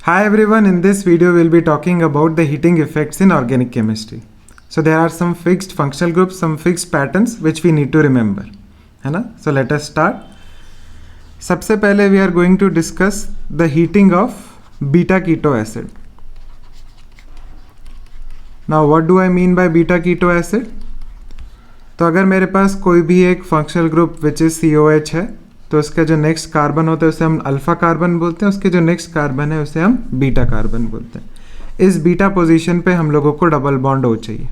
Hi everyone, in this video we'll be talking about the heating effects in organic chemistry. So there are some fixed functional groups, some fixed patterns which we need to remember, है ना? So let us start. सबसे पहले we are going to discuss the heating of beta keto acid. Now what do I mean by beta keto acid? तो अगर मेरे पास कोई भी एक functional group which is COH है तो उसका जो नेक्स्ट कार्बन होता है उसे हम अल्फा कार्बन बोलते हैं, उसके जो नेक्स्ट कार्बन है उसे हम बीटा कार्बन बोलते हैं। इस बीटा पोजीशन पे हम लोगों को डबल बॉन्ड हो चाहिए,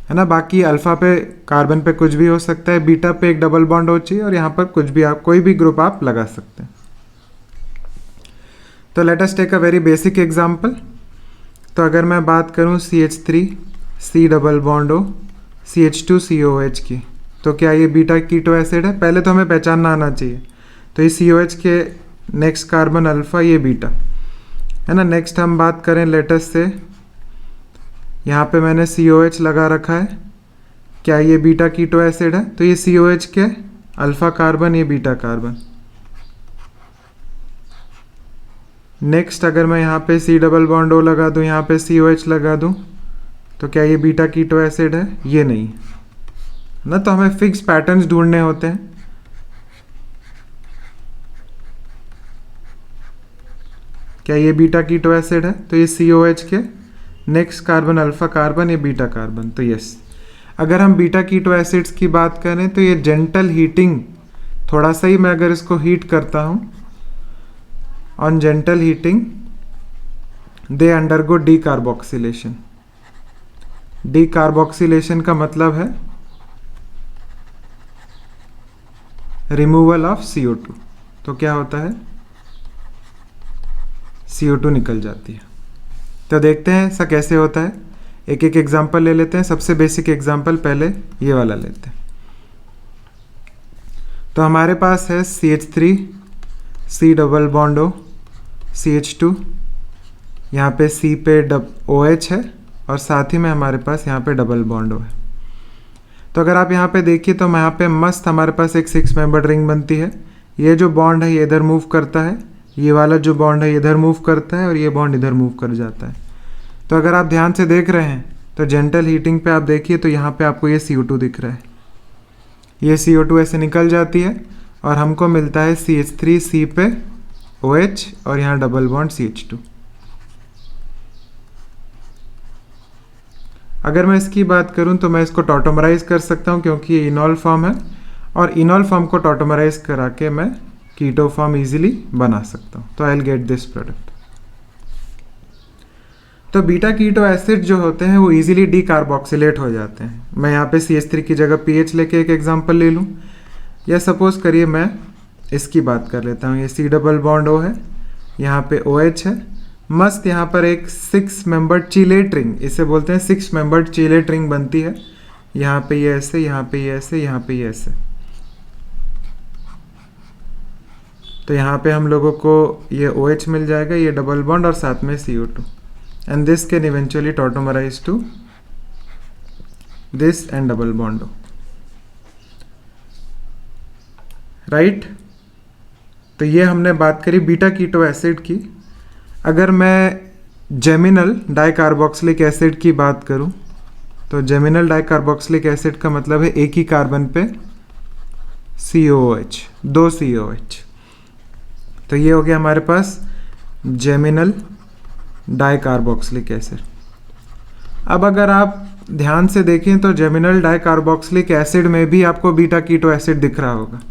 है ना। बाकी अल्फा पे कार्बन पे कुछ भी हो सकता है, बीटा पे एक डबल बॉन्ड हो चाहिए और यहाँ पर कुछ भी आप कोई भी ग्रुप आप लगा सकते हैं। तो let us take a very basic example. तो अगर मैं बात करूँ CH3 C डबल बॉन्ड हो CH2 COH की, तो क्या ये बीटा कीटो एसिड है? पहले तो हमें पहचानना आना चाहिए। तो ये COH के नेक्स्ट कार्बन अल्फा, ये बीटा है ना। नेक्स्ट हम बात करें लेटस से, यहाँ पे मैंने COH लगा रखा है, क्या ये बीटा कीटो एसिड है? तो ये COH के अल्फा कार्बन, ये बीटा कार्बन। नेक्स्ट अगर मैं यहाँ पे C डबल बॉन्ड O लगा दूँ, यहाँ पे COH लगा दूँ, तो क्या ये बीटा कीटो एसिड है? ये नहीं ना। तो हमें फिक्स पैटर्न्स ढूंढने होते हैं। क्या ये बीटा कीटो एसिड है? तो ये COH के नेक्स्ट कार्बन अल्फा कार्बन, ये बीटा कार्बन, तो यस। अगर हम बीटा कीटो एसिड्स की बात करें तो ये जेंटल हीटिंग, थोड़ा सा ही मैं अगर इसको हीट करता हूं, on gentle heating they undergo decarboxylation. Decarboxylation का मतलब है रिमूवल ऑफ CO2। तो क्या होता है? CO2 निकल जाती है। तो देखते हैं ऐसा कैसे होता है। एक एक एग्जांपल ले लेते हैं। सबसे बेसिक एग्जांपल पहले ये वाला लेते हैं। तो हमारे पास है CH3 C double bond O CH2, यहाँ पे C पे OH है और साथ ही में हमारे पास यहाँ पे डबल बॉन्ड O है। तो अगर आप यहाँ पे देखिए तो यहाँ पे मस्त हमारे पास एक 6 मेंबर्ड रिंग बनती है। ये जो बॉन्ड है ये इधर मूव करता है, ये वाला जो बॉन्ड है ये इधर मूव करता है और ये बॉन्ड इधर मूव कर जाता है। तो अगर आप ध्यान से देख रहे हैं तो जेंटल हीटिंग पे आप देखिए तो यहाँ पे आपको ये CO2 दिख रहा है। ये CO2 ऐसे निकल जाती है और हमको मिलता है CH3 C पे OH और यहाँ डबल बॉन्ड CH2। अगर मैं इसकी बात करूं तो मैं इसको टॉटोमराइज कर सकता हूं क्योंकि ये इनॉल फॉर्म है और इनॉल फॉर्म को टॉटोमराइज करा के मैं कीटो फॉर्म इजीली बना सकता हूं। तो I will get this product. तो बीटा कीटो एसिड जो होते हैं वो इजीली डीकार्बोक्सिलेट हो जाते हैं। मैं यहाँ पे CH3 की जगह PH लेके एक एग्जांपल ले लूँ, या सपोज करिए मैं इसकी बात कर लेता हूँ। ये C डबल बॉन्ड O है, यहाँ पे OH है, मस्त यहाँ पर एक 6 मेंबर्ड चीलेट रिंग, इसे बोलते हैं 6 मेंबर्ड चीलेट रिंग बनती है। यहाँ पे ये ऐसे, यहाँ पे ये ऐसे, यहाँ पे ये ऐसे। तो यहाँ पे हम लोगों को ये OH मिल जाएगा, ये डबल बॉन्ड और साथ में CO2, and this can eventually tautomerise to this and double bond O, right. तो ये हमने बात करी बीटा कीटो एसिड की। अगर मैं जेमिनल डाइकार्बोक्सिलिक एसिड की बात करूं तो जेमिनल डाइकार्बोक्सिलिक एसिड का मतलब है एक ही कार्बन पे COOH, 2 COH। तो ये हो गया हमारे पास जेमिनल डाइकार्बोक्सिलिक एसिड। अब अगर आप ध्यान से देखें तो जेमिनल डाइकार्बोक्सिलिक एसिड में भी आपको बीटा कीटो एसिड दिख रहा होगा,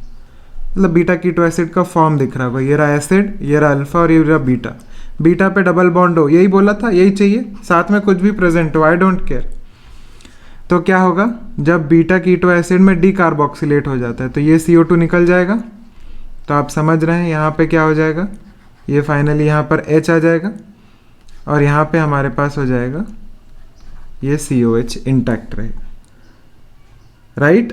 मतलब बीटा कीटो एसिड का फॉर्म दिख रहा होगा। ये रहा एसिड, ये रहा अल्फा और ये रहा बीटा। बीटा पे डबल बॉन्ड हो, यही बोला था, यही चाहिए, साथ में कुछ भी प्रेजेंट हो, आई डोंट केयर। तो क्या होगा जब बीटा कीटो एसिड में डीकार्बोक्सिलेट हो जाता है तो ये CO2 निकल जाएगा। तो आप समझ रहे हैं यहाँ पे क्या हो जाएगा, ये फाइनली यहाँ पर H आ जाएगा और यहाँ पे हमारे पास हो जाएगा ये COH इंटैक्ट रहेगा, राइट।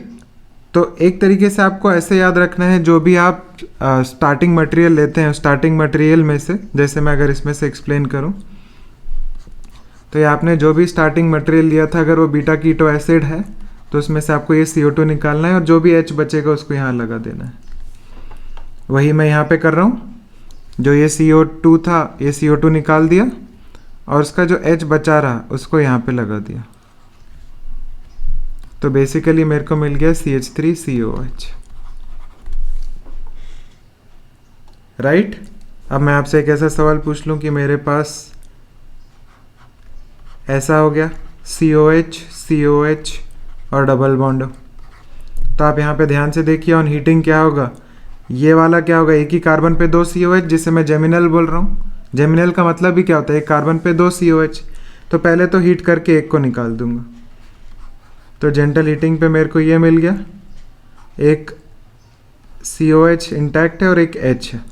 तो एक तरीके से आपको ऐसे याद रखना है, जो भी आप स्टार्टिंग मटेरियल लेते हैं, स्टार्टिंग मटेरियल में से, जैसे मैं अगर इसमें से एक्सप्लेन करूं तो ये आपने जो भी स्टार्टिंग मटेरियल लिया था, अगर वो बीटा कीटो एसिड है तो उसमें से आपको ये CO2 निकालना है और जो भी H बचेगा उसको यहाँ लगा देना है। वही मैं यहाँ पे कर रहा हूँ। जो ये CO2 था ये CO2 निकाल दिया और उसका जो H बचा रहा उसको यहाँ पे लगा दिया, तो बेसिकली मेरे को मिल गया CH3COH, राइट। अब मैं आपसे एक ऐसा सवाल पूछ लूँ कि मेरे पास ऐसा हो गया COH COH और डबल बॉन्ड हो, तो आप यहाँ पे ध्यान से देखिए ऑन हीटिंग क्या होगा, ये वाला क्या होगा, एक ही कार्बन पे 2 COH, जिसे मैं जेमिनल बोल रहा हूँ। जेमिनल का मतलब भी क्या होता है, एक कार्बन पे 2 COH। तो पहले तो हीट करके एक को निकाल दूंगा, तो जेंटल हीटिंग पे मेरे को ये मिल गया, एक COH इंटैक्ट है और एक H है।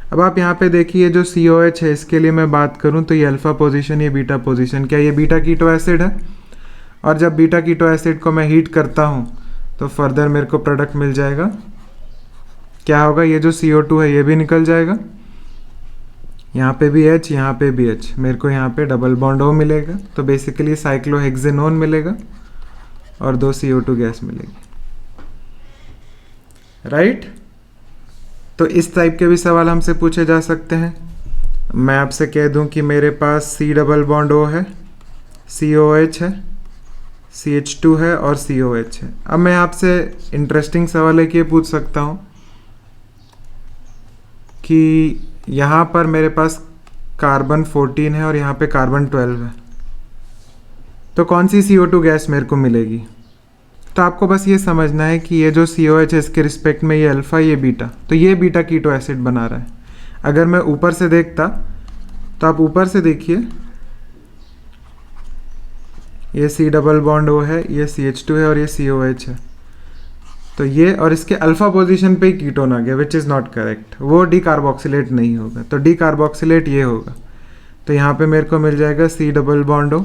अब आप यहाँ पे देखिए जो COH है इसके लिए मैं बात करूँ तो ये अल्फ़ा पोजीशन, ये बीटा पोजीशन, क्या ये बीटा कीटो एसिड है, और जब बीटा कीटो एसिड को मैं हीट करता हूँ तो फर्दर मेरे को प्रोडक्ट मिल जाएगा, क्या होगा, ये जो CO2 है ये भी निकल जाएगा, यहाँ पे भी H, यहाँ पे भी H, मेरे को यहाँ पे डबल बॉन्ड O मिलेगा, तो बेसिकली साइक्लोहेक्सेनोन मिलेगा और 2 CO2 गैस मिलेगी, राइट। तो इस टाइप के भी सवाल हमसे पूछे जा सकते हैं। मैं आपसे कह दूं कि मेरे पास C डबल बॉन्ड O है, COH है, CH2 है और COH है। अब मैं आपसे इंटरेस्टिंग सवाल है कि ये पूछ सकता हूँ कि यहाँ पर मेरे पास कार्बन 14 है और यहाँ पे कार्बन 12 है, तो कौन सी CO2 गैस मेरे को मिलेगी। तो आपको बस ये समझना है कि ये जो COH है इसके रिस्पेक्ट में ये अल्फ़ा ये बीटा, तो ये बीटा कीटो एसिड बना रहा है। अगर मैं ऊपर से देखता तो आप ऊपर से देखिए, ये C डबल बॉन्ड O है, ये CH2 है और ये COH है, तो ये और इसके अल्फ़ा पोजीशन पे ही कीटोन आ गया, विच इज़ नॉट करेक्ट, वो डीकार्बोक्सिलेट नहीं होगा, तो डीकार्बोक्सिलेट ये होगा। तो यहाँ पे मेरे को मिल जाएगा C double bond O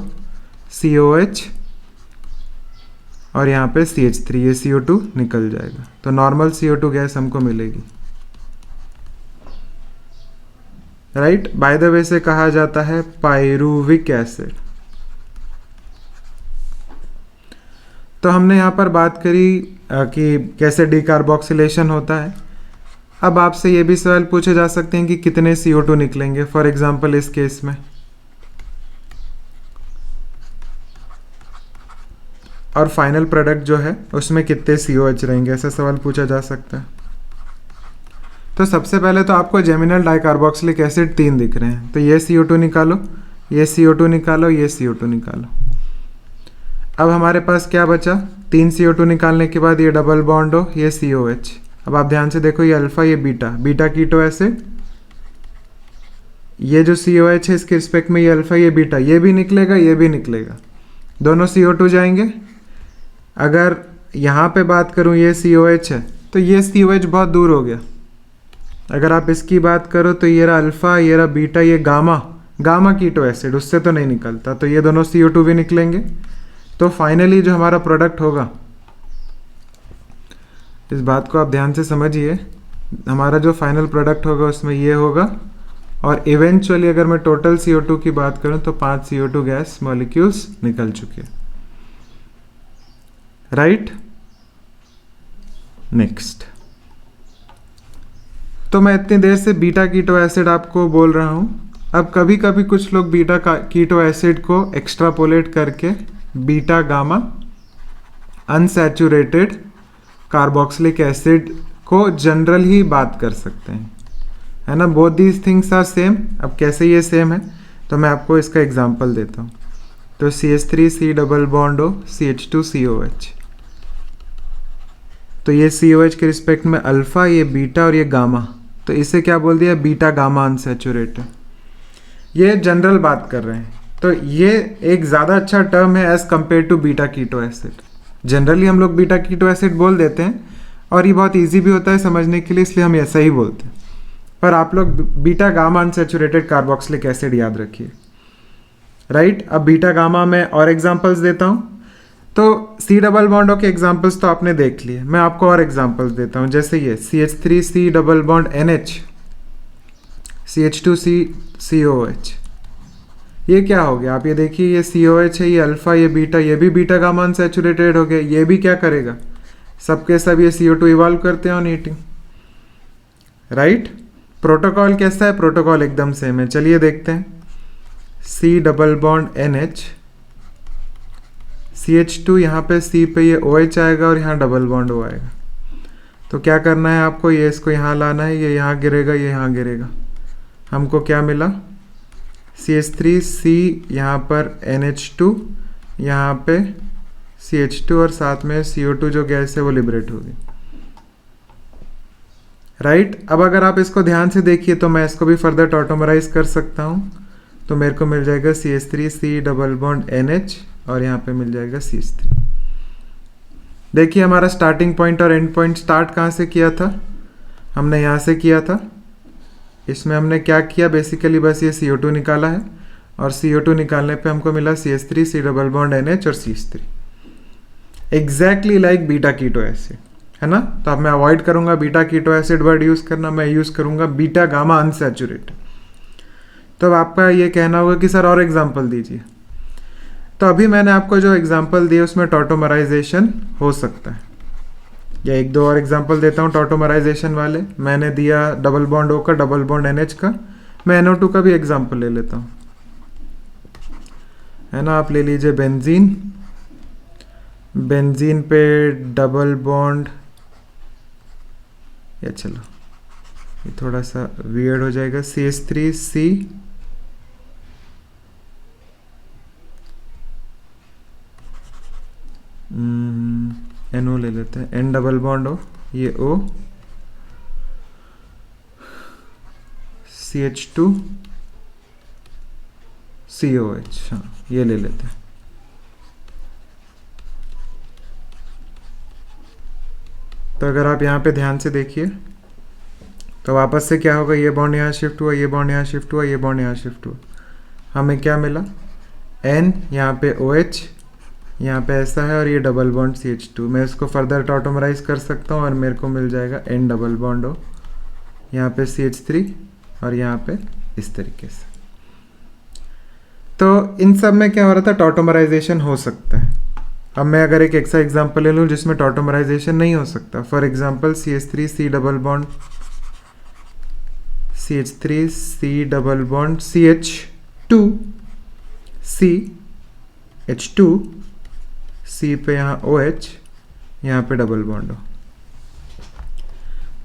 COH और यहाँ पे CH3, ये CO2 निकल जाएगा, तो नॉर्मल CO2 गैस हमको मिलेगी, राइट। बाय द वे से कहा जाता है पायरुविक एसिड। तो हमने यहाँ पर बात करी कि कैसे डीकार्बोक्सिलेशन होता है। अब आपसे ये भी सवाल पूछे जा सकते हैं कि कितने CO2 निकलेंगे, फॉर एग्जांपल इस केस में, और फाइनल प्रोडक्ट जो है उसमें कितने COH रहेंगे, ऐसा सवाल पूछा जा सकता है। तो सबसे पहले तो आपको जेमिनल डाइकार्बोक्सिलिक एसिड 3 दिख रहे हैं, तो ये CO2 निकालो, ये CO2 निकालो, ये CO2 निकालो। अब हमारे पास क्या बचा, 3 CO2 निकालने के बाद ये डबल बॉन्ड हो, ये COH। अब आप ध्यान से देखो, ये अल्फ़ा ये बीटा, बीटा कीटो एसिड, ये जो COH है इसके रिस्पेक्ट में ये अल्फ़ा ये बीटा, ये भी निकलेगा ये भी निकलेगा, दोनों CO2 जाएंगे। अगर यहाँ पे बात करूँ ये COH है तो ये COH बहुत दूर हो गया। अगर आप इसकी बात करो तो ये रहा अल्फ़ा, ये रहा बीटा, ये गामा कीटो एसिड, उससे तो नहीं निकलता, तो ये दोनों CO2 भी निकलेंगे। तो फाइनली जो हमारा प्रोडक्ट होगा, इस बात को आप ध्यान से समझिए, हमारा जो फाइनल प्रोडक्ट होगा उसमें ये होगा, और इवेंचुअली अगर मैं टोटल CO2 की बात करूं तो 5 CO2 गैस मॉलिक्यूल्स निकल चुके, राइट। नेक्स्ट, तो मैं इतनी देर से बीटा कीटो एसिड आपको बोल रहा हूं। अब कभी कभी कुछ लोग बीटा कीटो एसिड को एक्स्ट्रापोलेट करके beta gamma unsaturated carboxylic acid को जनरल ही बात कर सकते हैं, है ना। Both these things are same. अब कैसे ये सेम है, तो मैं आपको इसका एग्जांपल देता हूँ। तो CH3C double bond O CH2COH, तो ये COH के रिस्पेक्ट में अल्फ़ा, ये बीटा और ये गामा, तो इसे क्या बोल दिया, बीटा गामा अनसैचुरेटेड। ये जनरल बात कर रहे हैं, तो ये एक ज़्यादा अच्छा टर्म है as compare to beta keto acid. Generally हम लोग बीटा कीटो एसिड बोल देते हैं और ये बहुत इजी भी होता है समझने के लिए, इसलिए हम ऐसा ही बोलते हैं। पर आप लोग beta gamma unsaturated carboxylic acid याद रखिए, राइट। अब बीटा गामा में और एग्जांपल्स देता हूँ। तो C डबल बॉन्डों के एग्जांपल्स तो आपने देख लिए, मैं आपको और एग्जांपल्स देता हूँ। जैसे ये CH3C double bond NH CH2C COH, ये क्या हो गया, आप ये देखिए, ये COH है, ये अल्फ़ा, ये बीटा, ये भी बीटा गामा अनसैचुरेटेड हो गया। ये भी क्या करेगा, सबके सब ये CO2 इवॉल्व करते हैं ऑन हीटिंग, राइट। प्रोटोकॉल कैसा है? प्रोटोकॉल एकदम सेम है। चलिए देखते हैं। C double bond NH, CH2, यहाँ पे C पे ये OH आएगा और यहाँ डबल बॉन्ड O आएगा। तो क्या करना है आपको? ये इसको यहाँ लाना है, ये यहाँ गिरेगा, ये यहाँ गिरेगा। हमको क्या मिला? CH3, C यहाँ पर NH2, यहाँ पे CH2 और साथ में CO2 जो गैस है वो लिबरेट होगी। राइट। अब अगर आप इसको ध्यान से देखिए तो मैं इसको भी फर्दर टॉटोमराइज कर सकता हूँ। तो मेरे को मिल जाएगा CH3, C double bond NH और यहाँ पे मिल जाएगा CH3। देखिए हमारा स्टार्टिंग पॉइंट और एंड पॉइंट स्टार्ट कहाँ से किया था? हमने यहाँ से किया था। इसमें हमने क्या किया? बेसिकली बस ये CO2 निकाला है और CO2 निकालने पे हमको मिला CH3, C double bond NH और CH3, exactly like beta keto acid, है ना। तो अब मैं अवॉइड करूंगा beta keto acid word use करना, मैं यूज़ करूंगा बीटा गामा अनसैचुरेटेड। तो अब आपका ये कहना होगा कि सर और एग्जाम्पल दीजिए। तो अभी मैंने आपको जो एग्जाम्पल दिए उसमें टॉटोमराइजेशन हो सकता है, या एक दो और एग्जाम्पल देता हूँ टॉटोमराइजेशन वाले। मैंने दिया डबल बॉन्ड O का, डबल बॉन्ड NH का, मैं NO2 का भी एग्जाम्पल ले लेता हूँ, है ना। आप ले लीजिए बेंजीन, बेंजीन पे डबल बॉन्ड, या चलो ये थोड़ा सा वियर्ड हो जाएगा, CH3C NO ले लेते हैं, N डबल बॉन्ड O, ये O, CH2 COH, हाँ ये ले लेते हैं। तो अगर आप यहाँ पे ध्यान से देखिए तो वापस से क्या होगा? ये बॉन्ड यहाँ शिफ्ट हुआ, ये बॉन्ड यहाँ शिफ्ट हुआ, ये बॉन्ड यहाँ शिफ्ट हुआ। हमें क्या मिला? N, यहाँ पे OH, यहाँ पे ऐसा है और ये डबल बॉन्ड CH2। मैं इसको फर्दर टॉटोमराइज कर सकता हूँ और मेरे को मिल जाएगा N डबल बॉन्ड O, यहाँ पे CH3 और यहाँ पे इस तरीके से। तो इन सब में क्या हो रहा था? टॉटोमराइजेशन हो सकता है। अब मैं अगर एक ऐसा एग्जांपल ले लूँ जिसमें टॉटोमराइजेशन नहीं हो सकता, for example CH3 C double bond CH3 C double bond CH2 C H2 C पे यहाँ OH, यहाँ पे डबल बॉन्ड हो।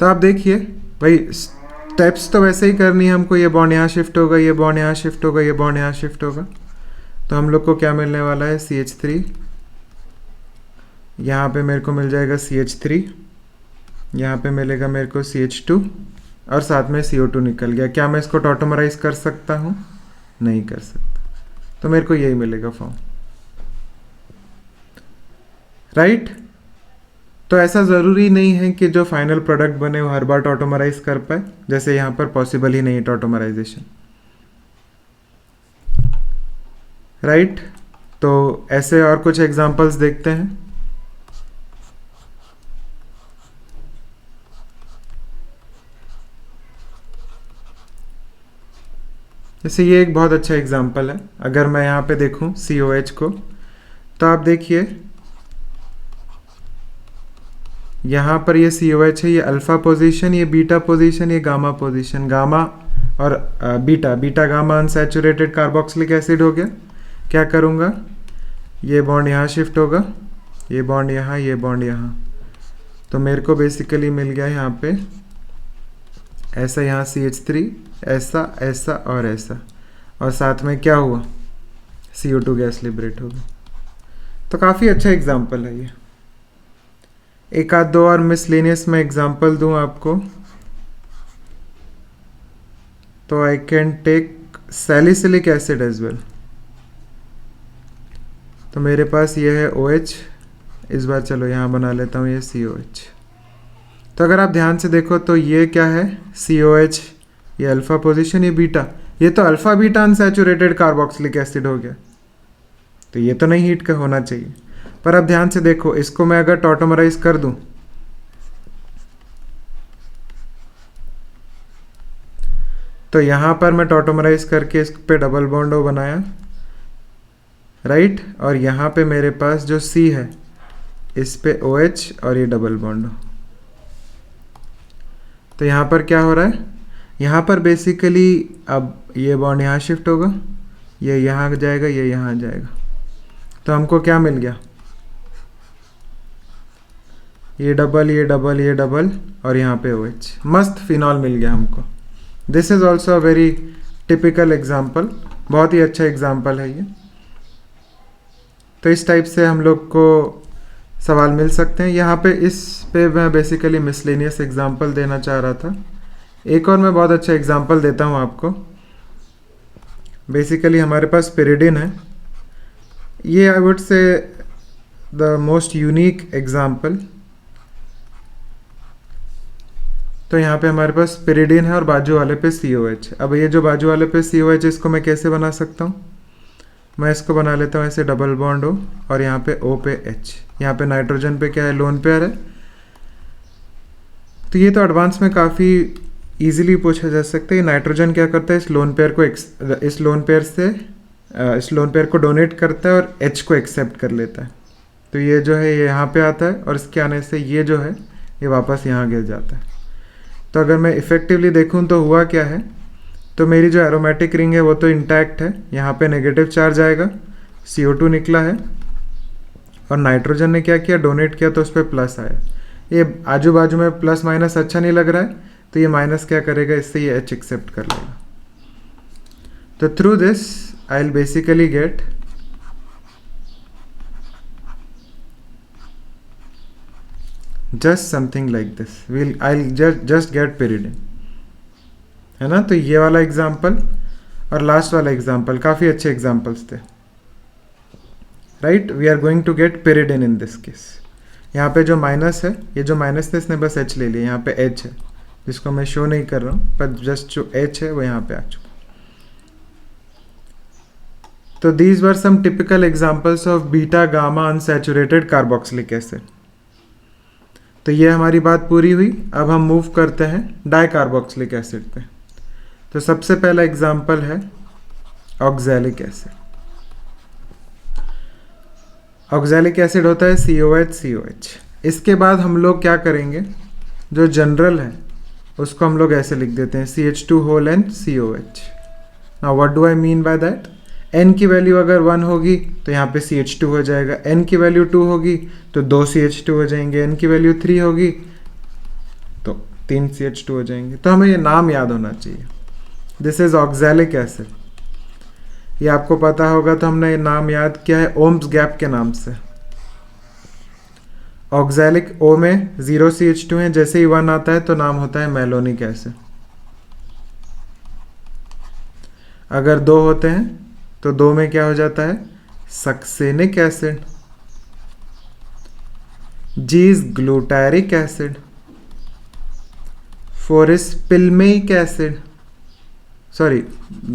तो आप देखिए भाई स्टेप्स तो वैसे ही करनी है हमको। ये बॉन्ड यहाँ शिफ्ट होगा, ये बॉन्ड यहाँ शिफ्ट होगा, ये बॉन्ड यहाँ शिफ्ट होगा। तो हम लोग को क्या मिलने वाला है? CH3, यहाँ पे मेरे को मिल जाएगा CH3, यहाँ पे मिलेगा मेरे को CH2 और साथ में CO2 निकल गया। क्या मैं इसको टॉटोमराइज कर सकता हूँ? नहीं कर सकता। तो मेरे को यही मिलेगा फॉर्म, राइट। तो ऐसा ज़रूरी नहीं है कि जो फाइनल प्रोडक्ट बने वो हर बार टॉटोमराइज कर पाए, जैसे यहाँ पर पॉसिबल ही नहीं है टॉटोमराइजेशन, राइट। तो ऐसे और कुछ एग्जांपल्स देखते हैं। जैसे ये एक बहुत अच्छा एग्जांपल है। अगर मैं यहाँ पे देखूँ COH को, तो आप देखिए यहाँ पर ये COH है, ये अल्फा पोजीशन, ये बीटा पोजीशन, ये गामा पोजीशन। गामा और beta, beta gamma unsaturated carboxylic acid हो गया। क्या करूँगा? ये बॉन्ड यहाँ शिफ्ट होगा, ये बॉन्ड यहाँ, ये बॉन्ड यहाँ। तो मेरे को बेसिकली मिल गया यहाँ पे ऐसा, यहाँ CH3, ऐसा, ऐसा और ऐसा, और साथ में क्या हुआ? CO2 गैस लिबरेट होगी। तो काफ़ी अच्छा एग्जाम्पल है ये। एक आध दो और मिसलेनियस में एग्जाम्पल दूं आपको, तो I can take salicylic acid as well. तो मेरे पास ये है OH, इस बार चलो यहाँ बना लेता हूँ ये COH। तो अगर आप ध्यान से देखो तो ये क्या है? COH, ये अल्फा पोजीशन, ये बीटा, ये तो alpha beta unsaturated carboxylic acid हो गया। तो ये तो नहीं हीट का होना चाहिए। पर अब ध्यान से देखो, इसको मैं अगर टॉटोमराइज कर दूं तो यहां पर मैं टॉटोमराइज करके इस पे डबल बॉन्ड O बनाया, राइट। और यहां पे मेरे पास जो C है इस पे OH और ये डबल बॉन्ड हो। तो यहां पर क्या हो रहा है? यहाँ पर बेसिकली अब ये बॉन्ड यहाँ शिफ्ट होगा, ये यहाँ जाएगा, ये यहाँ जाएगा, तो हमको क्या मिल गया, ये डबल, ये डबल, ये डबल, और यहाँ पे OH, मस्त फिनॉल मिल गया हमको। This is also a very typical example, बहुत ही अच्छा एग्जाम्पल है ये। तो इस टाइप से हम लोग को सवाल मिल सकते हैं। यहाँ पे इस पे मैं बेसिकली मिसलेनियस एग्जाम्पल देना चाह रहा था। एक और मैं बहुत अच्छा एग्जाम्पल देता हूँ आपको। बेसिकली हमारे पास पिरिडिन है, ये I would say the most unique example. तो यहाँ पे हमारे पास पिरिडिन है और बाजू वाले पे COH। अब ये जो बाजू वाले पे COH, इसको मैं कैसे बना सकता हूँ, मैं इसको बना लेता हूँ ऐसे, डबल बॉन्ड O और यहाँ पे O पे H। यहाँ पे नाइट्रोजन पे क्या है, लोन पेयर है। तो ये तो एडवांस में काफ़ी इजीली पूछा जा सकता है। नाइट्रोजन क्या करता है, इस लोन पेयर को डोनेट करता है और H को एक्सेप्ट कर लेता है। तो ये जो है ये यहाँ पे आता है और इसके आने से ये जो है ये वापस यहाँ गिर जाता है। तो अगर मैं इफेक्टिवली देखूँ तो हुआ क्या है, तो मेरी जो एरोमेटिक रिंग है वो तो इंटैक्ट है, यहाँ पे नेगेटिव चार्ज आएगा, CO2 निकला है, और नाइट्रोजन ने क्या किया, डोनेट किया, तो उस पर प्लस आया। ये आजू बाजू में प्लस माइनस अच्छा नहीं लग रहा है, तो ये माइनस क्या करेगा, इससे ये H एक्सेप्ट कर लेगा। तो through this I will basically get just something like this, I just get pyridine, है ना। तो ये वाला एग्जाम्पल और लास्ट वाला एग्जाम्पल काफ़ी अच्छे एग्जाम्पल्स थे, right. We are going to get pyridine in this case. यहाँ पे जो माइनस है, ये जो माइनस थे इसने बस H ले लिया, यहाँ पे H है जिसको मैं शो नहीं कर रहा हूँ, पर जस्ट जो H है वो यहाँ पे आ चुका। तो these were some typical examples of beta gamma unsaturated carboxylic acid. तो ये हमारी बात पूरी हुई। अब हम मूव करते हैं डाई कार्बोक्सिलिक एसिड पे। तो सबसे पहला एग्जाम्पल है ऑक्सैलिक एसिड। ऑक्सैलिक एसिड होता है COH। इसके बाद हम लोग क्या करेंगे, जो जनरल है उसको हम लोग ऐसे लिख देते हैं CH2 whole and COH। Now what do I mean by that, N की वैल्यू अगर 1 होगी तो यहाँ पे CH2 हो जाएगा, N की वैल्यू 2 होगी तो 2 CH2 हो जाएंगे, N की वैल्यू 3 होगी तो 3 CH2 हो जाएंगे। तो हमें ये नाम याद होना चाहिए, दिस इज ऑक्सैलिक एसिड। ये आपको पता होगा, तो हमने ये नाम याद किया है ओम्स गैप के नाम से। ऑक्सैलिक O में 0 CH2 है, जैसे ही 1 आता है तो नाम होता है मेलोनिक एसिड। अगर 2 होते हैं तो 2 में क्या हो जाता है, succinic acid. G is glutaric acid. 4 is pimelic acid, sorry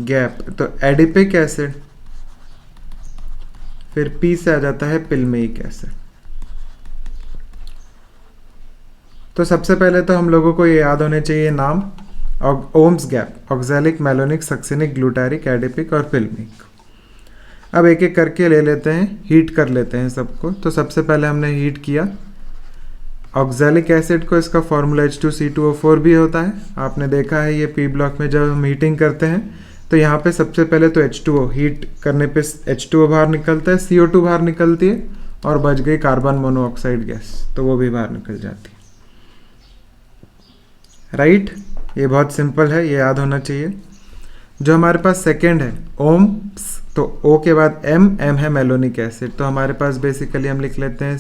gap, तो एडिपिक एसिड। फिर P से आ जाता है पिल्मेइक एसिड। तो सबसे पहले तो हम लोगों को ये याद होने चाहिए नाम, ओम्स गैप, oxalic, malonic, succinic, glutaric, adipic और पिल्मेइक। अब एक एक करके ले लेते हैं, हीट कर लेते हैं सबको। तो सबसे पहले हमने हीट किया ऑक्सैलिक एसिड को, इसका फॉर्मूला H2C2O4 भी होता है, आपने देखा है ये P ब्लॉक में जब हम हीटिंग करते हैं। तो यहाँ पे सबसे पहले तो H2O, हीट करने पे H2O बाहर निकलता है, CO2 बाहर निकलती है और बच गई कार्बन मोनोऑक्साइड गैस, तो वो भी बाहर निकल जाती है, राइट। ये बहुत सिंपल है, ये याद होना चाहिए। जो हमारे पास सेकेंड है ओम्स, तो O के बाद M है मेलोनिक एसिड। तो हमारे पास बेसिकली हम लिख लेते हैं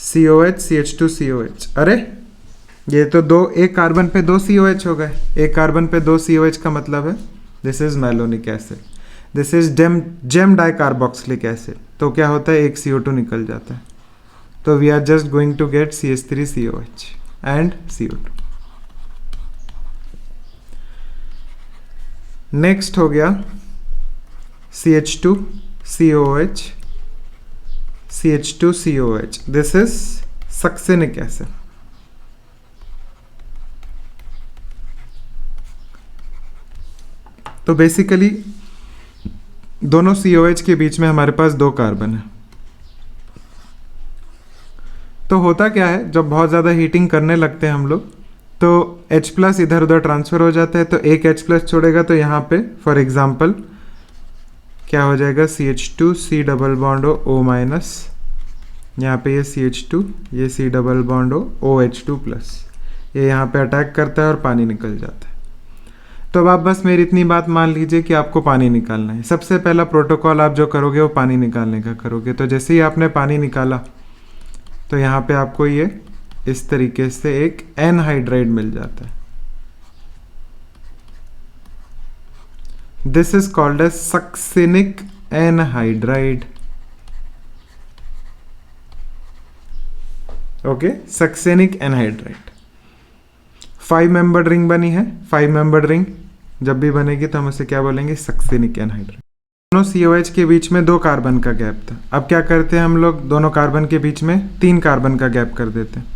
COH CH2 COH। अरे ये तो एक कार्बन पे 2 COH हो गए, एक कार्बन पे 2 COH का मतलब है this is malonic acid. This is gem dicarboxylic acid. तो क्या होता है, एक CO2 निकल जाता है, तो we are just going to get CH3COH and CO2। Next हो गया CH2 COH CH2 COH, this is succinic acid. तो बेसिकली दोनों COH के बीच में हमारे पास 2 कार्बन है। तो होता क्या है, जब बहुत ज़्यादा हीटिंग करने लगते हैं हम लोग, तो H प्लस इधर उधर ट्रांसफ़र हो जाता है, तो एक H प्लस छोड़ेगा तो यहाँ पे फॉर एग्जांपल क्या हो जाएगा, CH2 C double bond O minus, यहाँ पे ये CH2, ये C double bond OH2 plus, ये यहाँ पे अटैक करता है और पानी निकल जाता है। तो अब आप बस मेरी इतनी बात मान लीजिए कि आपको पानी निकालना है। सबसे पहला प्रोटोकॉल आप जो करोगे वो पानी निकालने का करोगे। तो जैसे ही आपने पानी निकाला तो यहाँ पे आपको ये इस तरीके से एक एनहाइड्राइड मिल जाता है। This is called as succinic anhydride. Okay, succinic anhydride. 5 membered ring बनी है। 5 मेंबर्ड रिंग जब भी बनेगी तो हम उसे क्या बोलेंगे, सक्सेनिक एनहाइड्राइड। दोनों COH के बीच में 2 कार्बन का गैप था। अब क्या करते हैं हम लोग, दोनों कार्बन के बीच में 3 कार्बन का गैप कर देते हैं।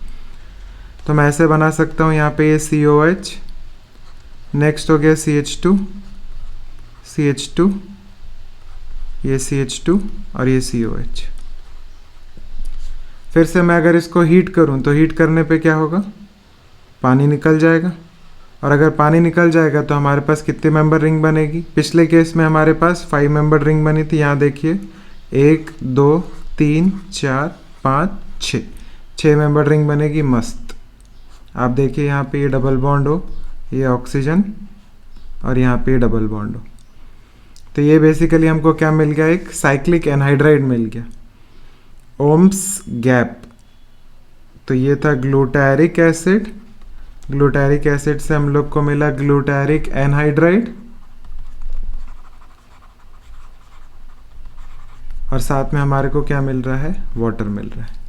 तो मैं ऐसे बना सकता हूँ, यहाँ पे ये COH, नेक्स्ट हो गया CH2, CH2, ये CH2 और ये COH। फिर से मैं अगर इसको हीट करूं तो हीट करने पे क्या होगा, पानी निकल जाएगा। और अगर पानी निकल जाएगा तो हमारे पास कितने मेंबर रिंग बनेगी। पिछले केस में हमारे पास 5 मेंबर रिंग बनी थी। यहाँ देखिए 1 2 3 4 5 6 मेंबर रिंग बनेगी। मस्त। आप देखिए यहाँ पे ये डबल बॉन्ड हो, ये ऑक्सीजन, और यहाँ पे डबल बॉन्ड हो। तो ये बेसिकली हमको क्या मिल गया, एक साइक्लिक एनहाइड्राइड मिल गया। ओम्स गैप। तो ये था ग्लूटारिक एसिड। ग्लूटारिक एसिड से हम लोग को मिला ग्लूटारिक एनहाइड्राइड, और साथ में हमारे को क्या मिल रहा है, वाटर मिल रहा है।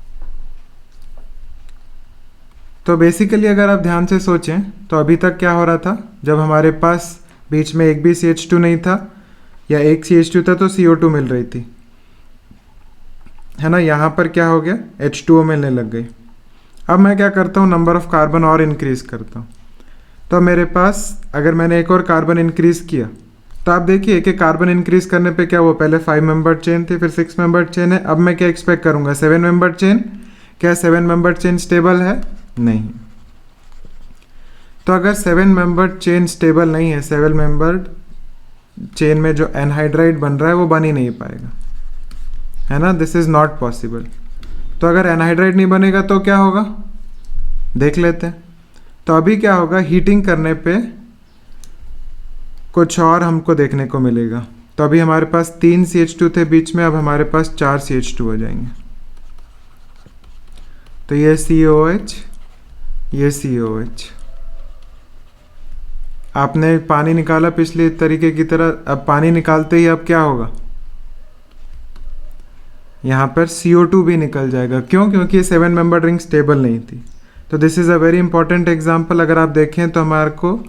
तो बेसिकली अगर आप ध्यान से सोचें तो अभी तक क्या हो रहा था, जब हमारे पास बीच में एक भी CH2 नहीं था या एक CH2 था तो CO2 मिल रही थी, है ना। यहाँ पर क्या हो गया, H2O मिलने लग गई। अब मैं क्या करता हूँ, नंबर ऑफ कार्बन और इंक्रीज करता हूँ। तो मेरे पास अगर मैंने एक और कार्बन इंक्रीज किया तो आप देखिए एक एक कार्बन इंक्रीज करने पे क्या हुआ, पहले 5 मेंबर चेन थी, फिर 6 मेंबर चेन है। अब मैं क्या एक्सपेक्ट करूँगा, 7 मेंबर चेन। क्या 7 मेंबर चेन स्टेबल है? नहीं। तो अगर 7 मेंबर चेन स्टेबल नहीं है, 7 मेंबर चेन में जो एनहाइड्राइड बन रहा है वो बन ही नहीं पाएगा, है ना। This is not possible. तो अगर एनहाइड्राइड नहीं बनेगा तो क्या होगा, देख लेते हैं। तो अभी क्या होगा, हीटिंग करने पे कुछ और हमको देखने को मिलेगा। तो अभी हमारे पास 3 CH2 थे बीच में, अब हमारे पास 4 CH2 हो जाएंगे। तो ये COH, ये COH। आपने पानी निकाला पिछले तरीके की तरह, अब पानी निकालते ही अब क्या होगा, यहाँ पर CO2 भी निकल जाएगा। क्यों? क्योंकि ये 7 मेंबर रिंग स्टेबल नहीं थी। तो this is a very important example. अगर आप देखें तो हमारे को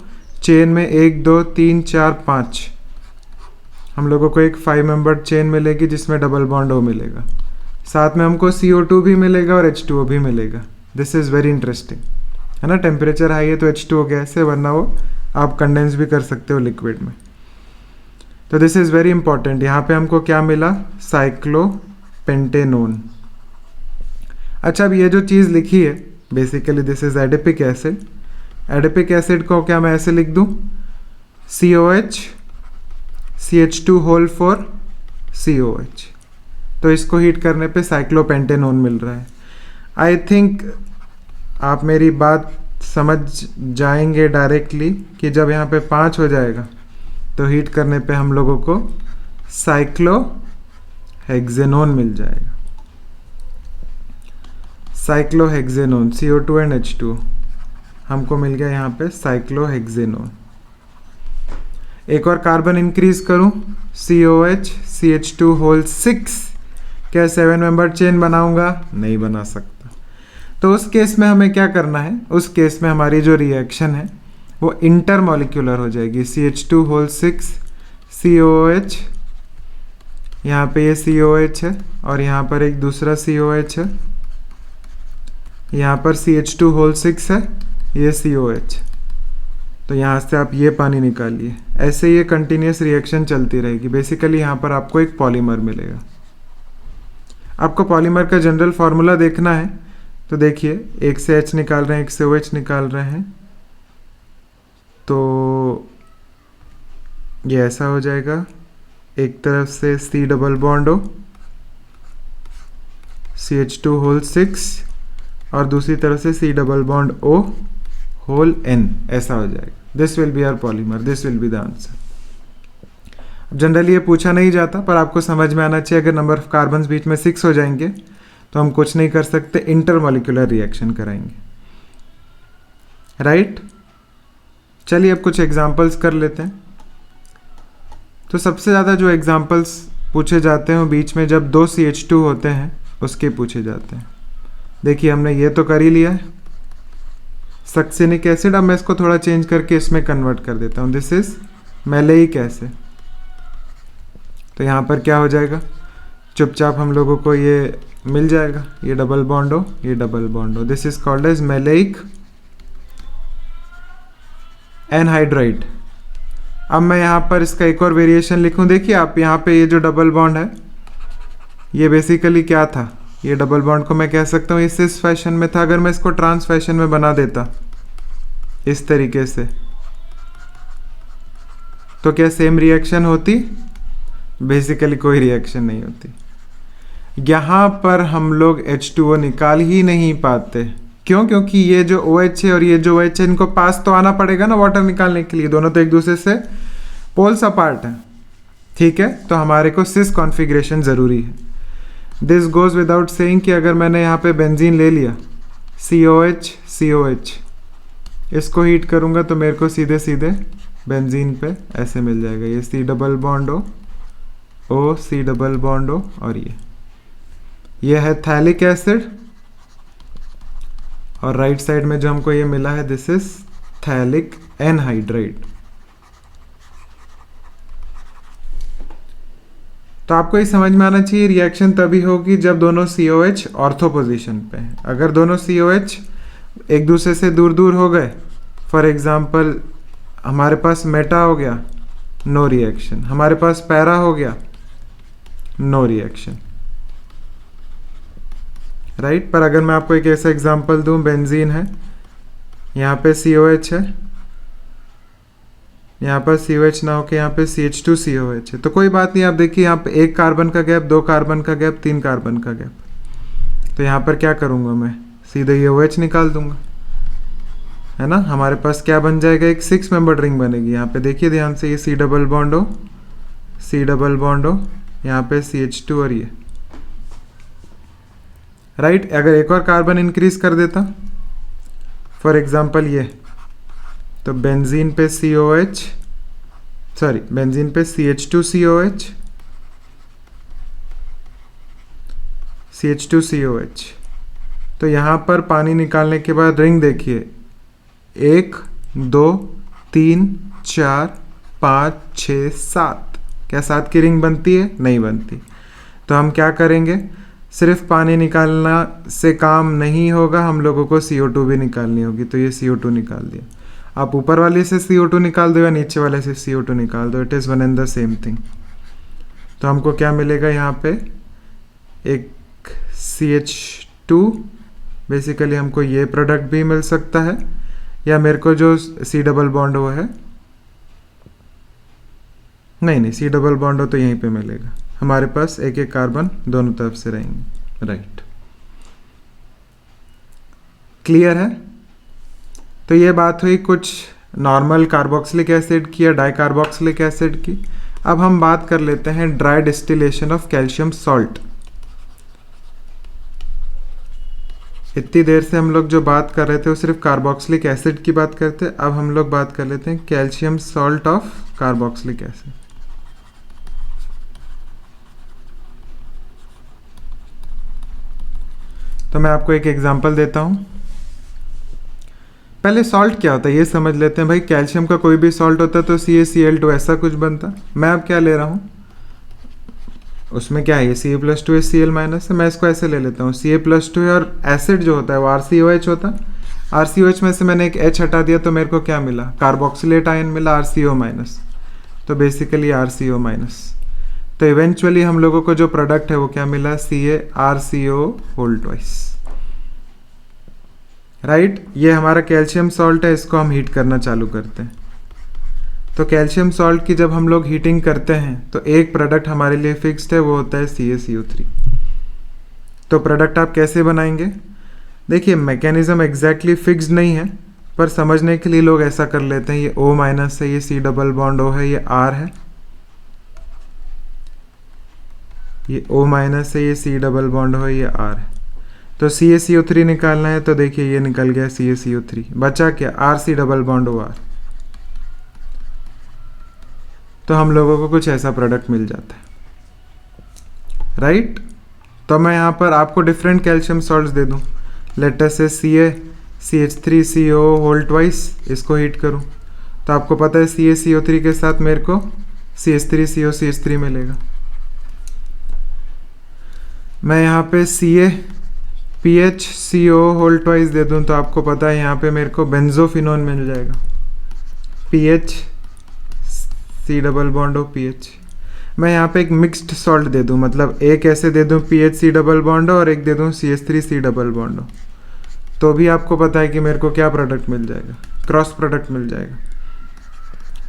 चेन में 1 2 3 4 5 हम लोगों को एक 5 मेंबर चेन मिलेगी जिसमें डबल बॉन्ड O मिलेगा, साथ में हमको CO2 भी मिलेगा और H2O भी मिलेगा। दिस इज़ वेरी इंटरेस्टिंग, है ना। टेम्परेचर हाई है तो H2O गैस है, वरना वो आप कंडेंस भी कर सकते हो लिक्विड में। तो दिस इज़ वेरी इंपॉर्टेंट। यहाँ पे हमको क्या मिला, साइक्लोपेंटेनोन। अच्छा, अब ये जो चीज़ लिखी है basically this is adipic acid. Adipic acid को क्या मैं ऐसे लिख दूँ, COH CH2 होल 4 COH। तो इसको हीट करने पे साइक्लोपेंटेनोन मिल रहा है। आई थिंक आप मेरी बात समझ जाएंगे डायरेक्टली कि जब यहाँ पे 5 हो जाएगा तो हीट करने पे हम लोगों को साइक्लोहेक्सेनोन मिल जाएगा। साइक्लोहेक्सेनोन, CO2 एंड H2, हमको मिल गया यहाँ पे साइक्लोहेक्सेनोन। एक और कार्बन इंक्रीज करूँ, COH CH2 होल 6। क्या 7 मेंबर चेन बनाऊंगा? नहीं बना सकता। तो उस केस में हमें क्या करना है, उस केस में हमारी जो रिएक्शन है वो इंटरमॉलिक्यूलर हो जाएगी। CH2 होल 6 COH, यहाँ पे ये COH है और यहाँ पर एक दूसरा COH है, यहाँ पर CH2 होल 6 है, ये COH। तो यहाँ से आप ये पानी निकालिए। ऐसे ये कंटिन्यूस रिएक्शन चलती रहेगी। बेसिकली यहाँ पर आपको एक पॉलीमर मिलेगा। आपको पॉलीमर का जनरल फार्मूला देखना है तो देखिए, एक से H निकाल रहे हैं, एक से OH निकाल रहे हैं, तो ये ऐसा हो जाएगा, एक तरफ से C double bond O CH2 whole 6 और दूसरी तरफ से C double bond O whole N, ऐसा हो जाएगा। This will be our polymer, this will be the answer. Generally ये पूछा नहीं जाता, पर आपको समझ में आना चाहिए। अगर नंबर ऑफ कार्बन्स बीच में 6 हो जाएंगे तो हम कुछ नहीं कर सकते, इंटरमॉलिक्यूलर रिएक्शन कराएंगे, राइट। चलिए अब कुछ एग्जांपल्स कर लेते हैं। तो सबसे ज़्यादा जो एग्जांपल्स पूछे जाते हैं वो बीच में जब 2 CH2 होते हैं उसके पूछे जाते हैं। देखिए हमने ये तो कर ही लिया है, सक्सिनिक एसिड। अब मैं इसको थोड़ा चेंज करके इसमें कन्वर्ट कर देता हूँ, दिस इज मैलेइक एसिड। तो यहाँ पर क्या हो जाएगा, चुपचाप हम लोगों को ये मिल जाएगा, ये डबल बॉन्ड हो, ये डबल बॉन्ड हो, this is called as maleic anhydride. अब मैं यहाँ पर इसका एक और वेरिएशन लिखूँ। देखिए आप यहाँ पे ये जो डबल बॉन्ड है ये बेसिकली क्या था, ये डबल बॉन्ड को मैं कह सकता हूँ ये सिस फैशन में था। अगर मैं इसको ट्रांस फैशन में बना देता इस तरीके से तो क्या सेम रिएक्शन होती? बेसिकली कोई रिएक्शन नहीं होती। यहाँ पर हम लोग H2O निकाल ही नहीं पाते। क्यों? क्योंकि ये जो OH है और ये जो OH है इनको पास तो आना पड़ेगा ना वाटर निकालने के लिए, दोनों तो एक दूसरे से पोल्स अपार्ट हैं, ठीक है। तो हमारे को सिस कॉन्फ़िगरेशन ज़रूरी है। दिस गोज़ विदाउट सेइंग कि अगर मैंने यहाँ पे बेंजीन ले लिया COH COH, इसको हीट करूँगा तो मेरे को सीधे सीधे बेंजीन पे ऐसे मिल जाएगा, ये C double bond O C double bond O और ये है थैलिक एसिड और राइट साइड में जो हमको ये मिला है दिस इज थैलिक एनहाइड्राइड। तो आपको ये समझ में आना चाहिए रिएक्शन तभी होगी जब दोनों COH ऑर्थो पोजीशन पे हैं। अगर दोनों COH एक दूसरे से दूर दूर हो गए, फॉर एग्जांपल हमारे पास मेटा हो गया, नो रिएक्शन, हमारे पास पैरा हो गया, नो रिएक्शन, राइट। पर अगर मैं आपको एक ऐसा एग्जांपल दूं, बेंजीन है, यहाँ पे COH है, यहाँ पर COH ना होके यहाँ पे CH2COH है, तो कोई बात नहीं। आप देखिए यहाँ पे 1 कार्बन का गैप, 2 कार्बन का गैप, 3 कार्बन का गैप, तो यहाँ पर क्या करूँगा मैं, सीधे ये OH निकाल दूंगा, है ना। हमारे पास क्या बन जाएगा, एक 6 मेंबर्ड रिंग बनेगी। यहाँ पे देखिए ध्यान से, ये C double bond O C double bond O, यहाँ पे CH2 और ये, राइट। अगर एक और कार्बन इंक्रीज कर देता, फॉर एग्जांपल ये, तो बेंजीन पे COH, सॉरी बेंजीन पे CH2COH CH2COH, तो यहाँ पर पानी निकालने के बाद रिंग देखिए, 1 2 3 4 5 6 7, क्या 7 की रिंग बनती है? नहीं बनती। तो हम क्या करेंगे, सिर्फ पानी निकालना से काम नहीं होगा, हम लोगों को CO2 भी निकालनी होगी। तो ये CO2 निकाल दिया। आप ऊपर वाले से CO2 निकाल दो या नीचे वाले से CO2 निकाल दो, it is one and the same thing. तो हमको क्या मिलेगा यहाँ पे, एक CH2, बेसिकली हमको ये प्रोडक्ट भी मिल सकता है, या मेरे को जो C डबल बॉन्ड वो है, नहीं C डबल बॉन्ड हो तो यहीं पे मिलेगा। हमारे पास एक एक कार्बन दोनों तरफ से रहेंगे, राइट। क्लियर है? तो ये बात हुई कुछ नॉर्मल कार्बोक्सिलिक एसिड की या डाइकार्बोक्सिलिक एसिड की। अब हम बात कर लेते हैं dry distillation of calcium salt. इतनी देर से हम लोग जो बात कर रहे थे वो सिर्फ कार्बोक्सिलिक एसिड की बात करते, अब हम लोग बात कर लेते हैं calcium salt of carboxylic acid. तो मैं आपको एक एग्जांपल देता हूं। पहले सॉल्ट क्या होता है ये समझ लेते हैं। भाई कैल्शियम का कोई भी सॉल्ट होता है तो CaCl2 ऐसा कुछ बनता। मैं अब क्या ले रहा हूँ, उसमें क्या है, ये Ca+2 Cl- है, मैं इसको ऐसे ले लेता हूँ Ca+2 है, और एसिड जो होता है वो RCOH होता है। RCOH में से मैंने एक H हटा दिया तो मेरे को क्या मिला, कार्बोक्सिलेट आयन मिला RCO-, तो बेसिकली RCO-। तो इवेंचुअली हम लोगों को जो प्रोडक्ट है वो क्या मिला, CaRCO2, राइट। ये हमारा कैल्शियम सॉल्ट है, इसको हम हीट करना चालू करते हैं। तो कैल्शियम सॉल्ट की जब हम लोग हीटिंग करते हैं तो एक प्रोडक्ट हमारे लिए फिक्स्ड है, वो होता है CaCO3। तो प्रोडक्ट आप कैसे बनाएंगे? देखिए मैकेनिज्म एग्जैक्टली फिक्स्ड नहीं है, पर समझने के लिए लोग ऐसा कर लेते हैं, ये O- है, ये C डबल बॉन्ड O है, ये R है, ये O- है, ये C डबल बॉन्ड हो, ये R है। तो CaCO3 निकालना है, तो देखिए ये निकल गया CaCO3, बचा क्या? RC double bond O R। तो हम लोगों को कुछ ऐसा प्रोडक्ट मिल जाता है, राइट? तो मैं यहाँ पर आपको डिफरेंट कैल्शियम सॉल्ट्स दे दूँ, लेट अस से CaCH3CO होल ट्वाइस, इसको हीट करूँ तो आपको पता है CaCO3 के साथ मेरे को CH3COCH3 मिलेगा। मैं यहाँ पे PHCO होल ट्वाइस दे दूँ तो आपको पता है यहाँ पे मेरे को बेंजोफिनोन मिल जाएगा, PH C डबल बॉन्ड हो PH। मैं यहाँ पे एक मिक्स्ड सॉल्ट दे दूँ, मतलब एक ऐसे दे दूँ PHC डबल बॉन्ड हो और एक दे दूँ CH3C डबल बॉन्ड हो, तो भी आपको पता है कि मेरे को क्या प्रोडक्ट मिल जाएगा? क्रॉस प्रोडक्ट मिल जाएगा,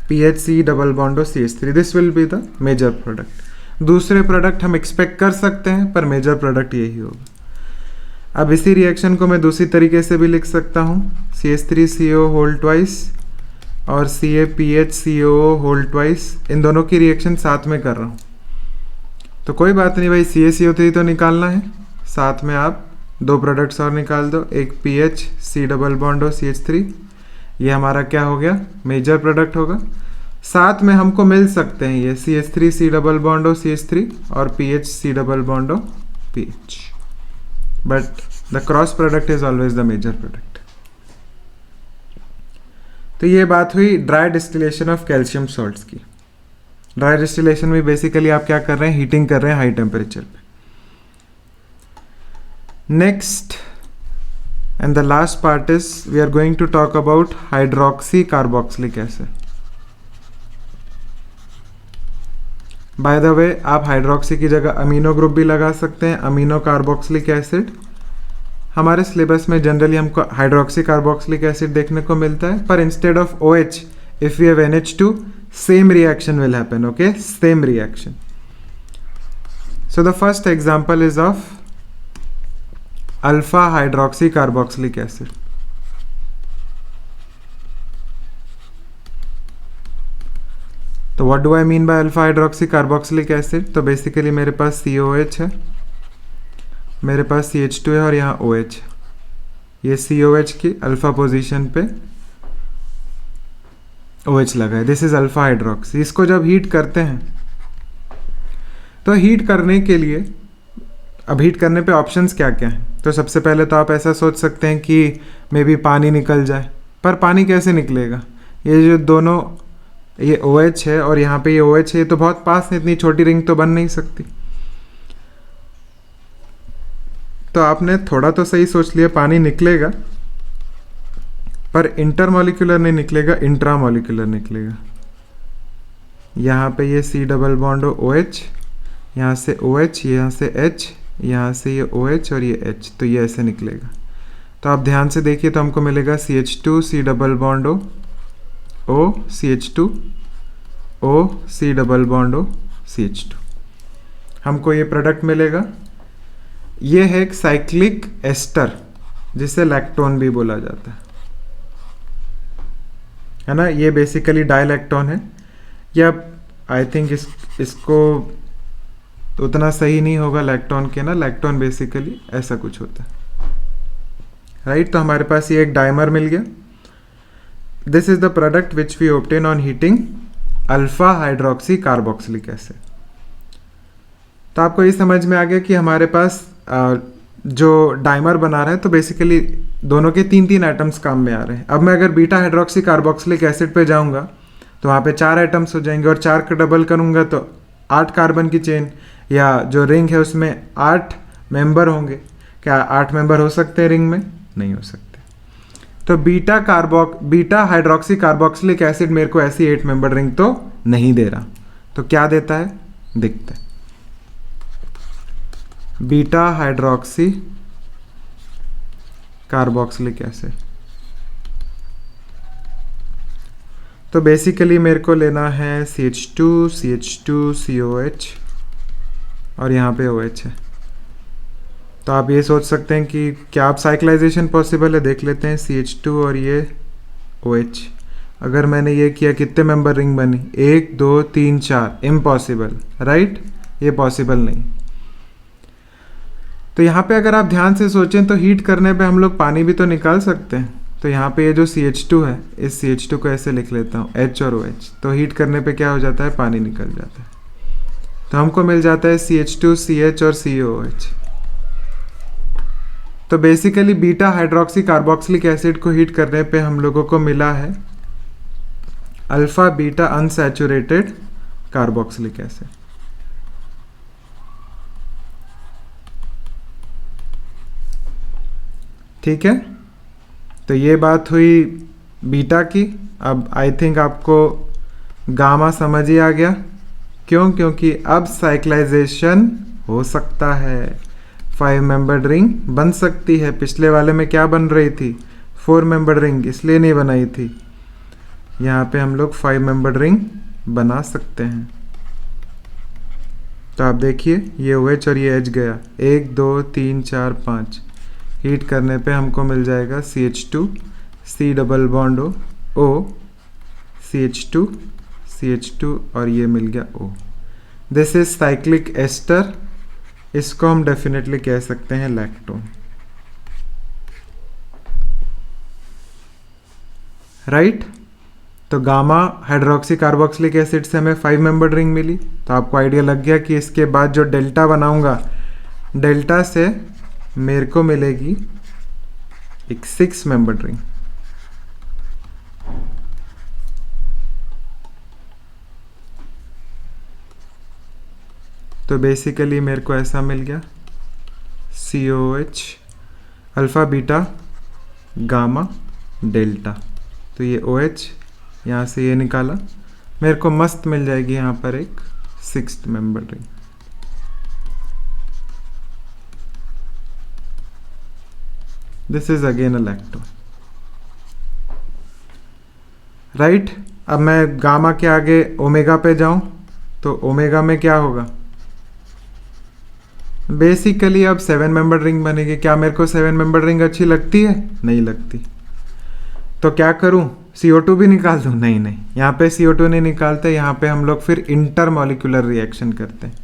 PHC डबल बॉन्ड हो CH3। This will be the major product. दूसरे प्रोडक्ट हम एक्सपेक्ट कर सकते हैं, पर मेजर प्रोडक्ट यही होगा। अब इसी रिएक्शन को मैं दूसरी तरीके से भी लिख सकता हूँ, CH3CO होल ट्वाइस और CaPHCO होल ट्वाइस, इन दोनों की रिएक्शन साथ में कर रहा हूँ। तो कोई बात नहीं भाई, CaCO3 तो निकालना है, साथ में आप दो प्रोडक्ट्स और निकाल दो, एक PHC डबल बॉन्ड हो CH3, ये हमारा क्या हो गया? मेजर प्रोडक्ट होगा। साथ में हमको मिल सकते हैं ये CH3C डबल बॉन्ड हो CH3 और PHC डबल बॉन्ड हो PH, but the cross product is always the major product. तो ये बात हुई dry distillation of calcium salts की। ड्राई डिस्टिलेशन में बेसिकली आप क्या कर रहे हैं? हीटिंग कर रहे हैं हाई टेम्परेचर पे। Next and the last part is we are going to talk about hydroxy carboxylic acid. By the way, आप हाइड्रोक्सी की जगह अमीनो ग्रुप भी लगा सकते हैं, अमीनो कार्बोक्सिलिक एसिड। हमारे सिलेबस में जनरली हमको हाइड्रोक्सी कार्बोक्सिलिक एसिड देखने को मिलता है, पर instead of OH if we have NH2, same reaction will happen, okay? Same reaction. So the first example is of alpha hydroxy carboxylic acid. तो what do I mean by alpha hydroxy carboxylic acid? तो basically मेरे पास COH है, मेरे पास CH2 है और यहाँ OH। ये COH की अल्फा पोजीशन पे OH लगा है, दिस इज अल्फा हाइड्रोक्सी। इसको जब हीट करते हैं तो हीट करने के लिए, अब हीट करने पे ऑप्शंस क्या क्या हैं? तो सबसे पहले तो आप ऐसा सोच सकते हैं कि मे बी पानी निकल जाए, पर पानी कैसे निकलेगा? ये जो दोनों, ये OH है और यहाँ पे ये OH है, तो बहुत पास है, इतनी छोटी रिंग तो बन नहीं सकती। तो आपने थोड़ा तो सही सोच लिया, पानी निकलेगा, पर इंटरमॉलिक्यूलर नहीं निकलेगा, इंट्रामॉलिक्यूलर निकलेगा। यहाँ पे ये C डबल बॉन्ड हो OH, यहाँ से OH, यहाँ से H, यहाँ से ये OH और ये H, तो ये ऐसे निकलेगा। तो आप ध्यान से देखिए तो हमको मिलेगा CH2 C डबल बॉन्ड हो O CH2 O C double bond हो CH2, हमको ये प्रोडक्ट मिलेगा। ये है एक साइक्लिक एस्टर, जिसे लैक्टोन भी बोला जाता है ना? ये बेसिकली डाइलैक्टोन है, या आई थिंक इसको उतना सही नहीं होगा लैक्टोन के ना, लैक्टोन बेसिकली ऐसा कुछ होता है, राइट? तो हमारे पास ये एक डाइमर मिल गया। This is the product which we obtain on heating alpha hydroxy carboxylic acid. तो आपको ये समझ में आ गया कि हमारे पास जो डाइमर बना रहा है, तो बेसिकली दोनों के 3-3 एटम्स काम में आ रहे हैं। अब मैं अगर बीटा हाइड्रोक्सी कार्बोक्सिलिक एसिड पे जाऊंगा तो वहाँ पे 4 एटम्स हो जाएंगे, और 4 का डबल करूंगा तो 8 कार्बन की चेन, या जो रिंग है उसमें 8 मेंबर होंगे। क्या 8 मेंबर हो सकते हैं रिंग में? नहीं हो सकते। तो बीटा हाइड्रोक्सी कार्बोक्सिलिक एसिड मेरे को ऐसी 8 मेंबर रिंग तो नहीं दे रहा, तो क्या देता है? दिखता है बीटा हाइड्रोक्सी कार्बोक्सिलिक एसिड। तो बेसिकली मेरे को लेना है CH2 CH2 COH और यहाँ पे OH है। तो आप ये सोच सकते हैं कि क्या आप साइक्लाइजेशन पॉसिबल है, देख लेते हैं। CH2 और ये OH, अगर मैंने ये किया कितने मेंबर रिंग बनी, 1 2 3 4, इम्पॉसिबल, राइट, ये पॉसिबल नहीं। तो यहाँ पे अगर आप ध्यान से सोचें तो हीट करने पे हम लोग पानी भी तो निकाल सकते हैं। तो यहाँ पे ये जो CH2 है, इस CH2 को ऐसे लिख लेता हूँ, H और OH, तो हीट करने पे क्या हो जाता है, पानी निकल जाता है। तो हमको मिल जाता है CH2 CH और COH। तो basically beta hydroxy carboxylic acid को हीट करने पे हम लोगों को मिला है alpha beta unsaturated carboxylic acid. ठीक है, तो ये बात हुई बीटा की। अब आई थिंक आपको गामा समझ ही आ गया। क्यों? क्योंकि अब साइक्लाइजेशन हो सकता है, 5 मेंबर्ड रिंग बन सकती है। पिछले वाले में क्या बन रही थी, 4 मेंबर्ड रिंग, इसलिए नहीं बनाई थी। यहाँ पे हम लोग 5 मेंबर्ड रिंग बना सकते हैं। तो आप देखिए ये OH और ये H गया, 1 2 3 4 5, हीट करने पे हमको मिल जाएगा CH2 C double bond O CH2 CH2 और ये मिल गया O। This is cyclic ester, इसको हम डेफिनेटली कह सकते हैं लैक्टोन, राइट। तो गामा हाइड्रोक्सी कार्बोक्सिलिक एसिड से हमें 5 मेंबर्ड रिंग मिली। तो आपको आइडिया लग गया कि इसके बाद जो डेल्टा बनाऊंगा, डेल्टा से मेरे को मिलेगी एक 6 मेंबर्ड रिंग। तो बेसिकली मेरे को ऐसा मिल गया COH alpha beta gamma delta. तो ये OH यहाँ से ये निकाला, मेरे को मस्त मिल जाएगी यहाँ पर एक 6th membered ring. This is again a lactone, right. अब मैं गामा के आगे ओमेगा पे जाऊं तो ओमेगा में क्या होगा, बेसिकली अब 7 मेंबर्ड रिंग बनेगी। क्या मेरे को 7 मेंबर्ड रिंग अच्छी लगती है? नहीं लगती। तो क्या करूं, CO2 भी निकाल दूं? नहीं नहीं, यहाँ पे CO2 नहीं निकालते, यहाँ पे हम लोग फिर इंटरमॉलिक्यूलर रिएक्शन करते हैं।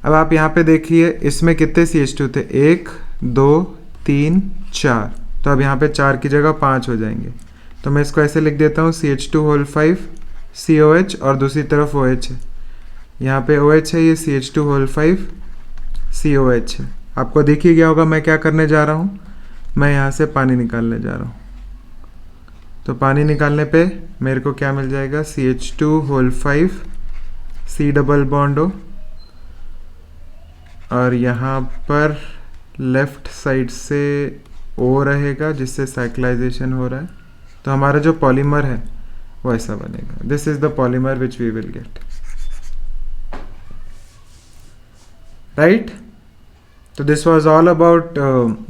अब आप यहाँ पे देखिए इसमें कितने CH2 थे, 1 2 3 4, तो अब यहाँ पे 4 की जगह 5 हो जाएंगे। तो मैं इसको ऐसे लिख देता हूँ CH2 होल 5 COH और दूसरी तरफ OH है, यहाँ पे OH है, ये CH2 होल 5 COH है। आपको दिख ही गया होगा मैं क्या करने जा रहा हूँ, मैं यहाँ से पानी निकालने जा रहा हूँ। तो पानी निकालने पे मेरे को क्या मिल जाएगा, CH2 whole 5 C double bond O, और यहाँ पर लेफ्ट साइड से O रहेगा जिससे साइक्लाइजेशन हो रहा है। तो हमारा जो पॉलीमर है वो ऐसा बनेगा। This is the polymer which we will get, right. तो this was all about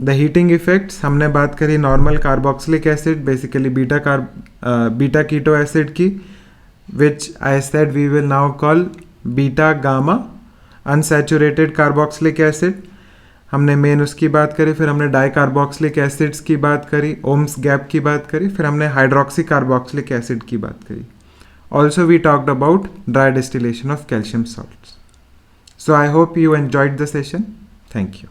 the heating effects. हमने बात करी normal carboxylic acid, basically beta keto acid की, which I said we will now call beta gamma unsaturated carboxylic acid. हमने main उसकी बात करी, फिर हमने डाई कार्बोक्सिलिक एसिड्स की बात करी, ओम्स गैप की बात करी, फिर हमने हाइड्रोक्सी कार्बोक्सिलिक एसिड की बात करी। Also we talked about dry distillation of calcium salts. So I hope you enjoyed the session. Thank you.